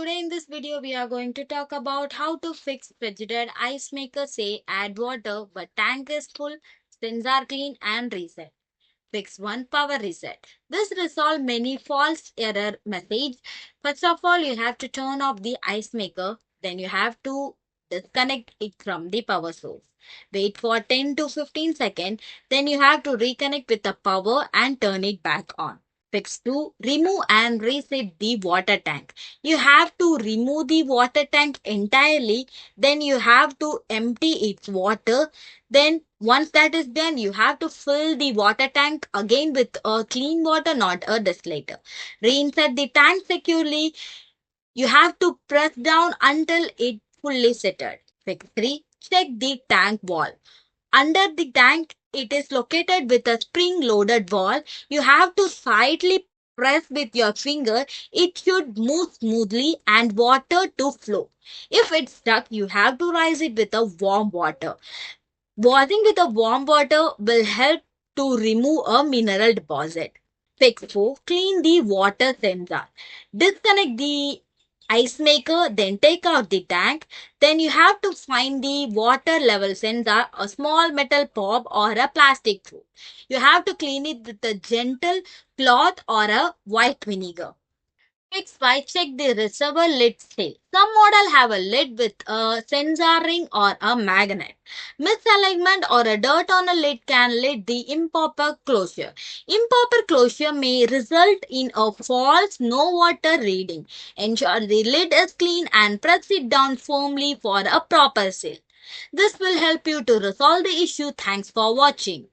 today in this video we are going to talk about how to fix Frigidaire ice maker say add water but tank is full, sensor clean and reset. Fix one power reset. This resolve many false error message. First of all, you have to turn off the ice maker. Then you have to disconnect it from the power source. Wait for 10 to 15 seconds. Then you have to reconnect with the power and turn it back on. Fix 2. Remove and reset the water tank. You have to remove the water tank entirely. Then you have to empty its water. Then once that is done, you have to fill the water tank again with a clean water, not a distillator. Reinsert the tank securely. You have to press down until it fully settled. Fix 3. Check the tank wall. Under the tank, it is located with a spring-loaded valve. You have to slightly press with your finger. It should move smoothly and water to flow. If it's stuck, you have to rise it with a warm water. Washing with a warm water will help to remove a mineral deposit. Fix 4. Clean the water sensor. Disconnect the ice maker, then take out the tank. Then you have to find the water level sensor, a small metal pop or a plastic tube. You have to clean it with a gentle cloth or a white vinegar. Fix 5. Check the reservoir lid seal. Some model have a lid with a sensor ring or a magnet. Misalignment or a dirt on a lid can lead the improper closure. Improper closure may result in a false no water reading. Ensure the lid is clean and press it down firmly for a proper seal. This will help you to resolve the issue. Thanks for watching.